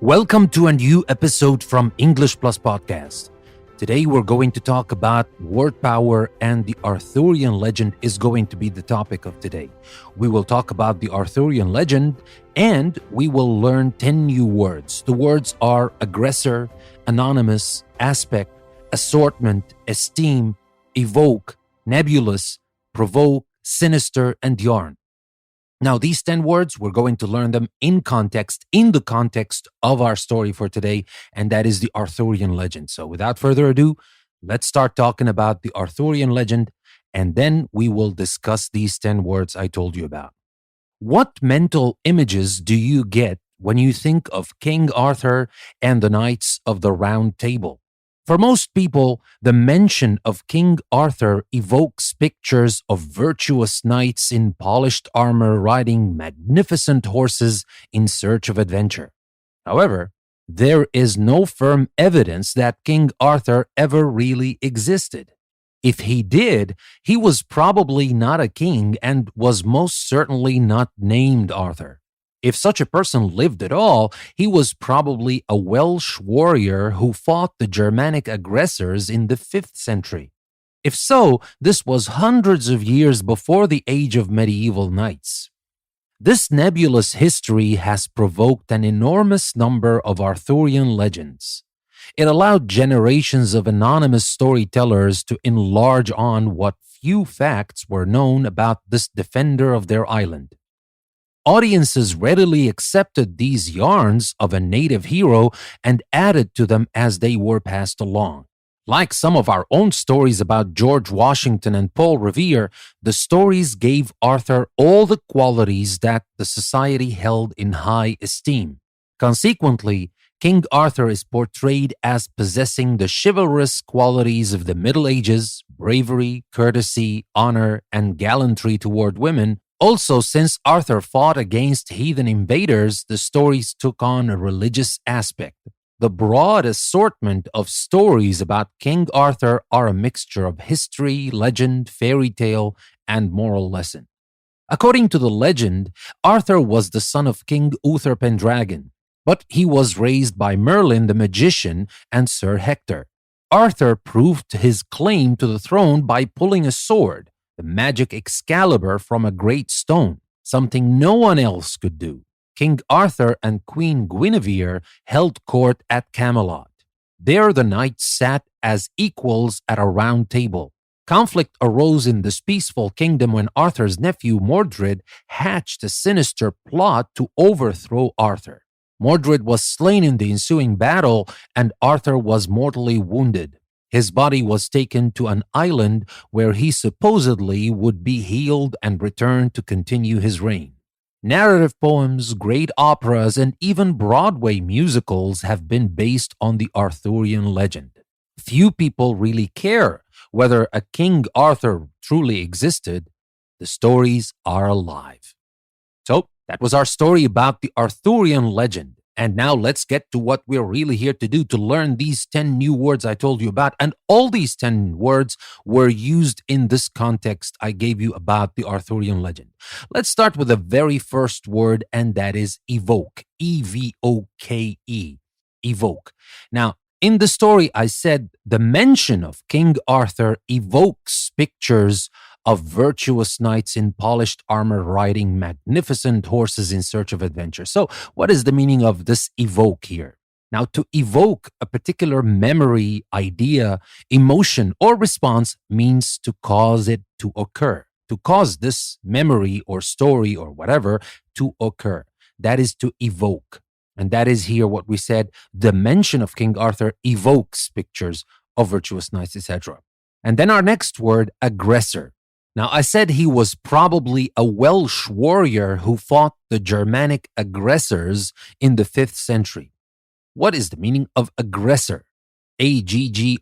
Welcome to a new episode from English Plus Podcast. Today we're going to talk about word power, and the Arthurian legend is going to be the topic of today. We will talk about the Arthurian legend and we will learn 10 new words. The words are aggressor, anonymous, aspect, assortment, esteem, evoke, nebulous, provoke, sinister, and yarn. Now, these 10 words, we're going to learn them in the context of our story for today, and that is the Arthurian legend. So without further ado, let's start talking about the Arthurian legend, and then we will discuss these 10 words I told you about. What mental images do you get when you think of King Arthur and the Knights of the Round Table? For most people, the mention of King Arthur evokes pictures of virtuous knights in polished armor riding magnificent horses in search of adventure. However, there is no firm evidence that King Arthur ever really existed. If he did, he was probably not a king and was most certainly not named Arthur. If such a person lived at all, he was probably a Welsh warrior who fought the Germanic aggressors in the 5th century. If so, this was hundreds of years before the age of medieval knights. This nebulous history has provoked an enormous number of Arthurian legends. It allowed generations of anonymous storytellers to enlarge on what few facts were known about this defender of their island. Audiences readily accepted these yarns of a native hero and added to them as they were passed along. Like some of our own stories about George Washington and Paul Revere, the stories gave Arthur all the qualities that the society held in high esteem. Consequently, King Arthur is portrayed as possessing the chivalrous qualities of the Middle Ages: bravery, courtesy, honor, and gallantry toward women. Also, since Arthur fought against heathen invaders, the stories took on a religious aspect. The broad assortment of stories about King Arthur are a mixture of history, legend, fairy tale, and moral lesson. According to the legend, Arthur was the son of King Uther Pendragon, but he was raised by Merlin the magician and Sir Hector. Arthur proved his claim to the throne by pulling a sword, the magic Excalibur, from a great stone, something no one else could do. King Arthur and Queen Guinevere held court at Camelot. There the knights sat as equals at a round table. Conflict arose in this peaceful kingdom when Arthur's nephew Mordred hatched a sinister plot to overthrow Arthur. Mordred was slain in the ensuing battle, and Arthur was mortally wounded. His body was taken to an island where he supposedly would be healed and return to continue his reign. Narrative poems, great operas, and even Broadway musicals have been based on the Arthurian legend. Few people really care whether a King Arthur truly existed. The stories are alive. So, that was our story about the Arthurian legend. And now let's get to what we're really here to do, to learn these 10 new words I told you about. And all these 10 words were used in this context I gave you about the Arthurian legend. Let's start with the very first word, and that is evoke. E-V-O-K-E. Evoke. Now, in the story, I said the mention of King Arthur evokes pictures of virtuous knights in polished armor riding magnificent horses in search of adventure. So, what is the meaning of this evoke here? Now, to evoke a particular memory, idea, emotion, or response means to cause it to occur, to cause this memory or story or whatever to occur. That is to evoke. And that is here what we said. The mention of King Arthur evokes pictures of virtuous knights, etc. And then our next word, aggressor. Now, I said he was probably a Welsh warrior who fought the Germanic aggressors in the 5th century. What is the meaning of aggressor? A-G-G-R-E-S-S-O-R,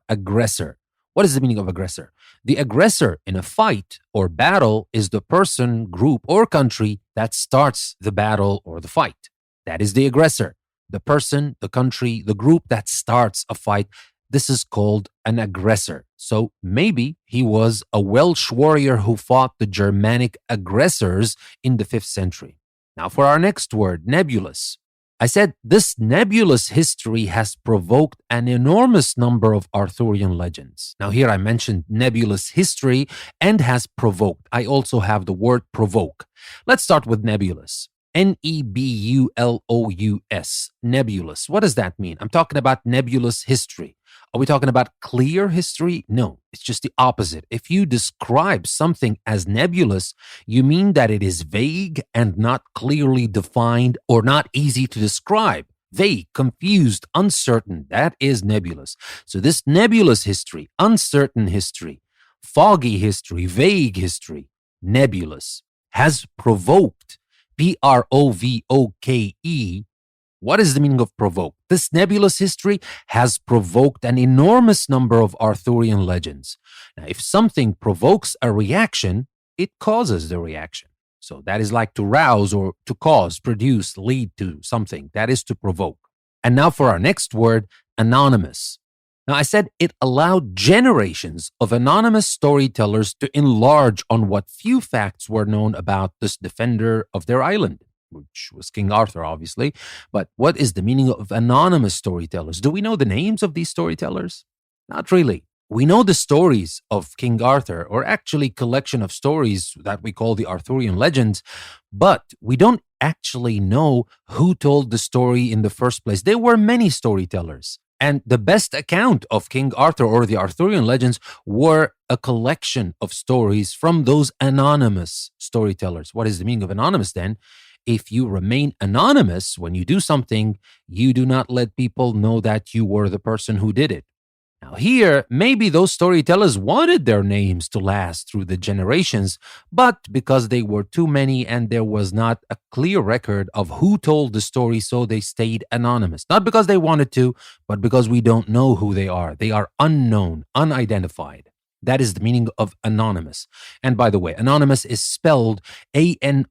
aggressor. What is the meaning of aggressor? The aggressor in a fight or battle is the person, group, or country that starts the battle or the fight. That is the aggressor. The person, the country, the group that starts a fight. This is called an aggressor. So maybe he was a Welsh warrior who fought the Germanic aggressors in the 5th century. Now, for our next word, nebulous. I said this nebulous history has provoked an enormous number of Arthurian legends. Now, here I mentioned nebulous history and has provoked. I also have the word provoke. Let's start with nebulous. Nebulous. Nebulous. What does that mean? I'm talking about nebulous history. Are we talking about clear history? No, it's just the opposite. If you describe something as nebulous, you mean that it is vague and not clearly defined or not easy to describe. Vague, confused, uncertain. That is nebulous. So, this nebulous history, uncertain history, foggy history, vague history, nebulous, has provoked, Provoke. What is the meaning of provoke? This nebulous history has provoked an enormous number of Arthurian legends. Now, if something provokes a reaction, it causes the reaction. So that is like to rouse or to cause, produce, lead to something. That is to provoke. And now for our next word, anonymous. Now, I said it allowed generations of anonymous storytellers to enlarge on what few facts were known about this defender of their island, which was King Arthur, obviously. But what is the meaning of anonymous storytellers? Do we know the names of these storytellers? Not really. We know the stories of King Arthur, or actually collection of stories that we call the Arthurian legends, but we don't actually know who told the story in the first place. There were many storytellers. And the best account of King Arthur or the Arthurian legends were a collection of stories from those anonymous storytellers. What is the meaning of anonymous then? If you remain anonymous when you do something, you do not let people know that you were the person who did it. Now, here, maybe those storytellers wanted their names to last through the generations, but because they were too many and there was not a clear record of who told the story, so they stayed anonymous. Not because they wanted to, but because we don't know who they are. They are unknown, unidentified. That is the meaning of anonymous. And by the way, anonymous is spelled Anonymous.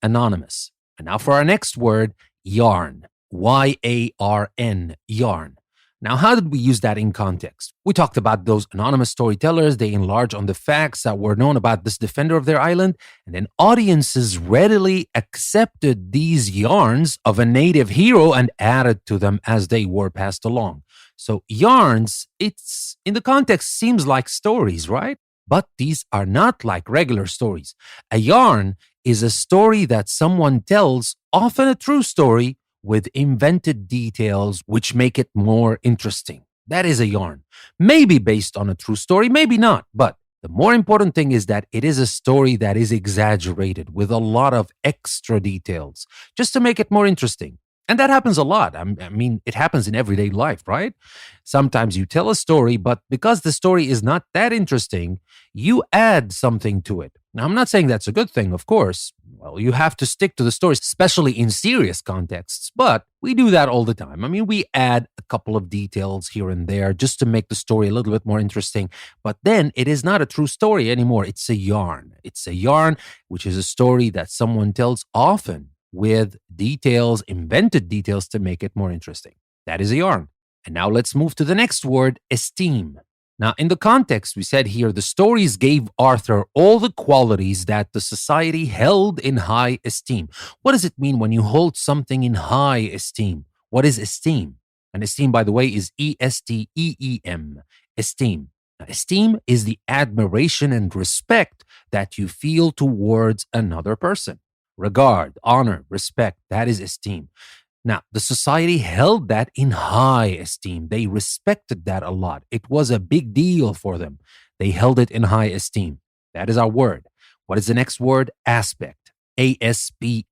Anonymous. And now for our next word, yarn. Yarn, yarn. Now, how did we use that in context? We talked about those anonymous storytellers. They enlarge on the facts that were known about this defender of their island, and then audiences readily accepted these yarns of a native hero and added to them as they were passed along. So yarns, it's in the context seems like stories, right? But these are not like regular stories. A yarn is a story that someone tells, often a true story, with invented details which make it more interesting. That is a yarn. Maybe based on a true story, maybe not. But the more important thing is that it is a story that is exaggerated with a lot of extra details just to make it more interesting. And that happens a lot. I mean, it happens in everyday life, right? Sometimes you tell a story, but because the story is not that interesting, you add something to it. Now, I'm not saying that's a good thing, of course. Well, you have to stick to the story, especially in serious contexts, but we do that all the time. I mean, we add a couple of details here and there just to make the story a little bit more interesting, but then it is not a true story anymore. It's a yarn. It's a yarn, which is a story that someone tells often with details, invented details to make it more interesting. That is a yarn. And now let's move to the next word, esteem. Now, in the context, we said here, the stories gave Arthur all the qualities that the society held in high esteem. What does it mean when you hold something in high esteem? What is esteem? And esteem, by the way, is Esteem. Esteem. Now, esteem is the admiration and respect that you feel towards another person. Regard, honor, respect, that is esteem. Now, the society held that in high esteem. They respected that a lot. It was a big deal for them. They held it in high esteem. That is our word. What is the next word? Aspect. Aspect.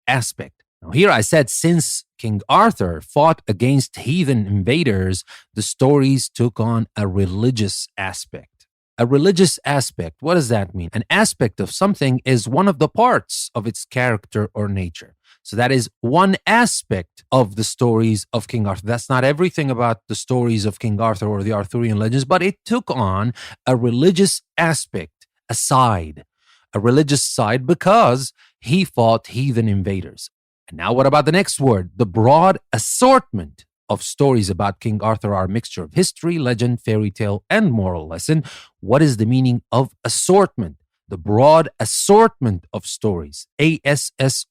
Aspect. Now, here I said since King Arthur fought against heathen invaders, the stories took on a religious aspect. A religious aspect, what does that mean? An aspect of something is one of the parts of its character or nature. So that is one aspect of the stories of King Arthur. That's not everything about the stories of King Arthur or the Arthurian legends, but it took on a religious aspect, a religious side because he fought heathen invaders. And now what about the next word? The broad assortment of stories about King Arthur are a mixture of history, legend, fairy tale, and moral lesson. What is the meaning of assortment? the broad assortment of stories, assortment,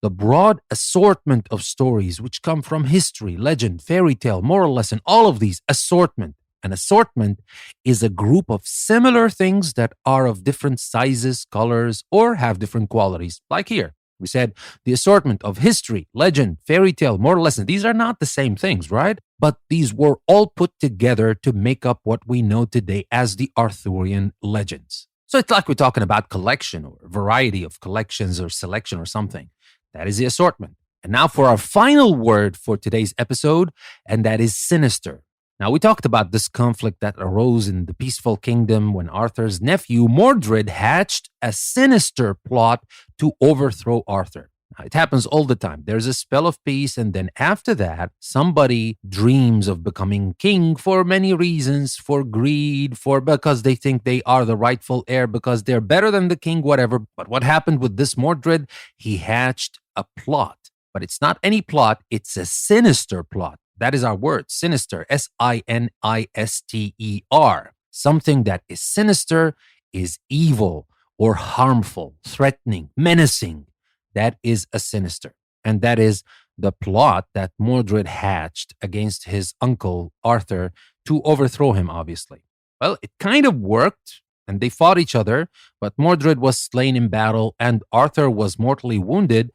the broad assortment of stories which come from history, legend, fairy tale, moral lesson, all of these, assortment. An assortment is a group of similar things that are of different sizes, colors, or have different qualities. Like here, we said the assortment of history, legend, fairy tale, moral lesson. These are not the same things, right? But these were all put together to make up what we know today as the Arthurian legends. So it's like we're talking about collection or variety of collections or selection or something. That is the assortment. And now for our final word for today's episode, and that is sinister. Now, we talked about this conflict that arose in the peaceful kingdom when Arthur's nephew Mordred hatched a sinister plot to overthrow Arthur. Now, it happens all the time. There's a spell of peace, and then after that, somebody dreams of becoming king for many reasons, for greed, because they think they are the rightful heir, because they're better than the king, whatever. But what happened with this Mordred? He hatched a plot. But it's not any plot, it's a sinister plot. That is our word, sinister, sinister. Something that is sinister is evil or harmful, threatening, menacing. That is a sinister. And that is the plot that Mordred hatched against his uncle Arthur to overthrow him, obviously. Well, it kind of worked, and they fought each other, but Mordred was slain in battle and Arthur was mortally wounded.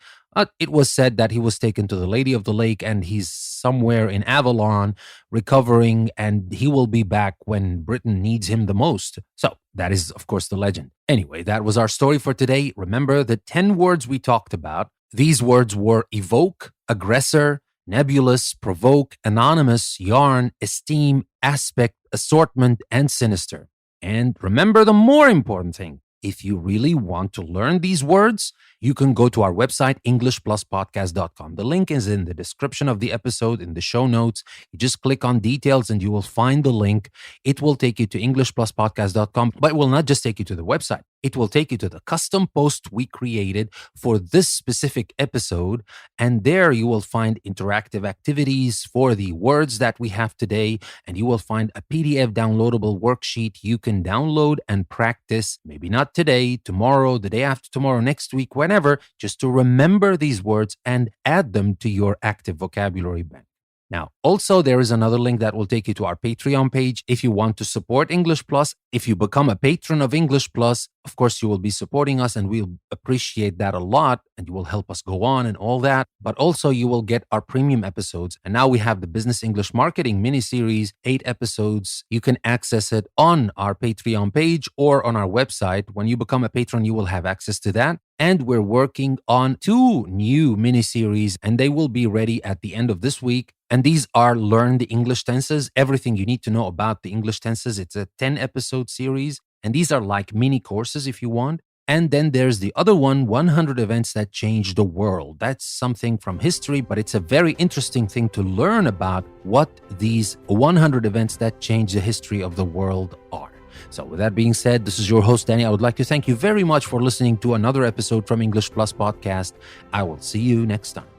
It was said that he was taken to the Lady of the Lake and he's somewhere in Avalon recovering, and he will be back when Britain needs him the most. So that is, of course, the legend. Anyway, that was our story for today. Remember the 10 words we talked about. These words were evoke, aggressor, nebulous, provoke, anonymous, yarn, esteem, aspect, assortment, and sinister. And remember the more important thing. If you really want to learn these words, you can go to our website, EnglishPlusPodcast.com. The link is in the description of the episode, in the show notes. You just click on details and you will find the link. It will take you to EnglishPlusPodcast.com, but it will not just take you to the website. It will take you to the custom post we created for this specific episode. And there you will find interactive activities for the words that we have today. And you will find a PDF downloadable worksheet you can download and practice, maybe not today, tomorrow, the day after tomorrow, next week, whenever, just to remember these words and add them to your active vocabulary bank. Now, also, there is another link that will take you to our Patreon page. If you want to support English Plus, if you become a patron of English Plus, of course, you will be supporting us and we'll appreciate that a lot and you will help us go on and all that. But also, you will get our premium episodes. And now we have the Business English Marketing mini-series, 8 episodes. You can access it on our Patreon page or on our website. When you become a patron, you will have access to that. And we're working on 2 new mini-series and they will be ready at the end of this week. And these are Learn the English Tenses, everything you need to know about the English tenses. It's a 10-episode series. And these are like mini courses if you want. And then there's the other one, 100 Events That Changed the World. That's something from history, but it's a very interesting thing to learn about what these 100 events that changed the history of the world are. So with that being said, this is your host, Danny. I would like to thank you very much for listening to another episode from English Plus Podcast. I will see you next time.